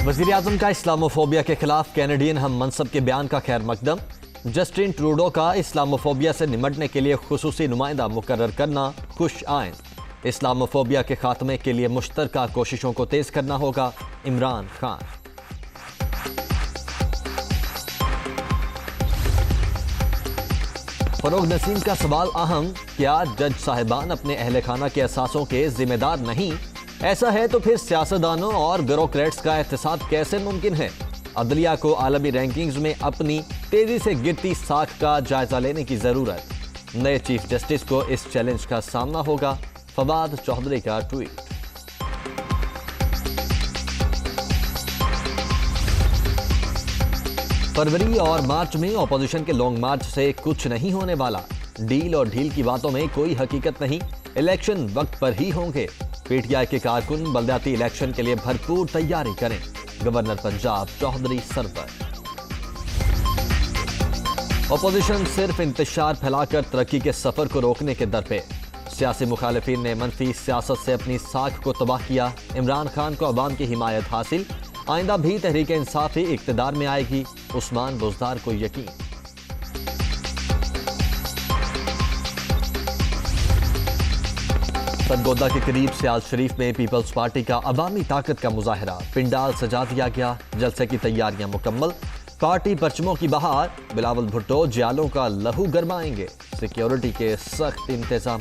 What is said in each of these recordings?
वज़ीर-ए-आज़म का इस्लामोफोबिया के खिलाफ कैनेडियन हम मनसब के बयान का खैर मकदम। जस्टिन ट्रूडो का इस्लामोफोबिया से निमटने के लिए खुसूसी नुमाइंदा मुकर्रर करना खुश आइन। इस्लामोफोबिया के खात्मे के लिए मुश्तरका कोशिशों को तेज करना होगा, इमरान खान। फरोग नसीम का सवाल अहम, क्या जज साहिबान अपने अहले खाना के असासों के जिम्मेदार नहीं? ऐसा है तो फिर सियासतदानों और ब्यूरोक्रेट्स का एहतसाब कैसे मुमकिन है? अदलिया को आलमी रैंकिंग्स में अपनी तेजी से गिरती साख का जायजा लेने की जरूरत। नए चीफ जस्टिस को इस चैलेंज का सामना होगा, फवाद चौधरी का ट्वीट। फरवरी और मार्च में ऑपोजिशन के लॉन्ग मार्च से कुछ नहीं होने वाला। डील और ढील की बातों में कोई हकीकत नहीं, इलेक्शन वक्त पर ही होंगे। पीटीआई के कारकुन बलदियाती इलेक्शन के लिए भरपूर तैयारी करें, गवर्नर पंजाब चौधरी सरवर। ऑपोजिशन सिर्फ इंतशार फैलाकर तरक्की के सफर को रोकने के दर पे। सियासी मुखालिफिन ने मनफी सियासत से अपनी साख को तबाह किया। इमरान खान को अवाम की हिमायत हासिल, आइंदा भी तहरीक इंसाफ ही इक्तदार में आएगी, उस्मान बुज़दार को यकीन। सरगोदा के करीब सियाल शरीफ में पीपल्स पार्टी का अवामी ताकत का मुजाहरा। पिंडाल सजा दिया गया, जलसे की तैयारियां मुकम्मल। पार्टी परचमों की बहार, बिलावल भुट्टो जियालों का लहू गरमाएंगे। सिक्योरिटी के सख्त इंतजाम।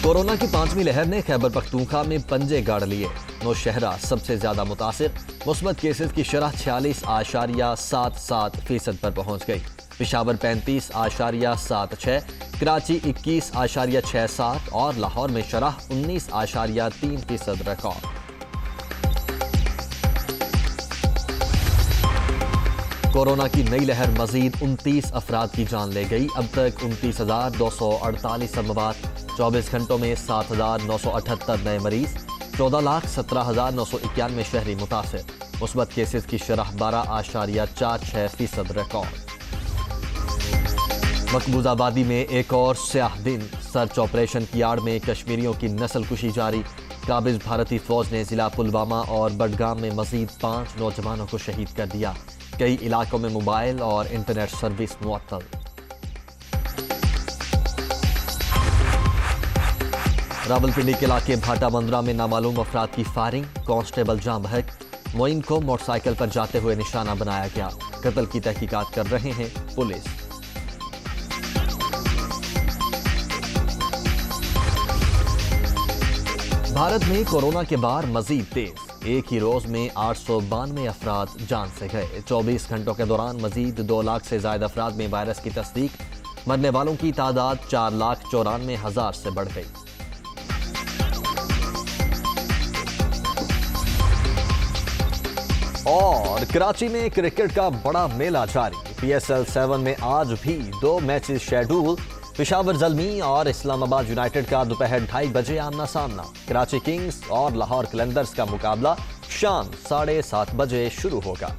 कोरोना की 5वीं लहर ने खैबर पख्तूनख्वा में पंजे गाड़ लिए। नौशहरा सबसे ज्यादा मुतासिर, मुस्बत केसेस की शरह 46.77% पर पहुंच गई। पेशावर 35.76, कराची 21.67 और लाहौर में शरह 19.3% रिकॉर्ड। कोरोना की नई लहर मजीद 29 अफराद की जान ले गई। अब तक 29,248 अमवात, 24 घंटों में 7,978 नए मरीज, 14,17,991 शहरी मुतासिर। मुस्बत केसेस की शरह 12.46% रिकॉर्ड। मकबूजाबादी में एक और स्याह दिन, सर्च ऑपरेशन की आड़ में कश्मीरियों की नस्ल कुशी जारी। काबिज भारतीय फौज ने जिला पुलवामा और बडगाम में मजीद 5 नौजवानों को शहीद कर दिया। कई इलाकों में मोबाइल और इंटरनेट सर्विस मुअत्तल। रावलपिंडी के इलाके भाटा बंदरा में नामालूम अफराद की फायरिंग, कांस्टेबल जां बहक। मोइन को मोटरसाइकिल पर जाते हुए निशाना बनाया गया। कत्ल की तहकीकात कर रहे हैं पुलिस। भारत में कोरोना के बार मजीद तेज, एक ही रोज में 892 अफराद जान से गए। 24 घंटों के दौरान मजीद 2 लाख से ज्यादा अफराद में वायरस की तस्दीक। मरने वालों की तादाद 4,94,000 से बढ़ गई। और कराची में क्रिकेट का बड़ा मेला जारी। PSL 7 में आज भी 2 मैचेस शेड्यूल। पेशावर ज़ल्मी और इस्लामाबाद यूनाइटेड का दोपहर 2:30 बजे आमना सामना। कराची किंग्स और लाहौर कलंदर्स का मुकाबला शाम 7:30 बजे शुरू होगा।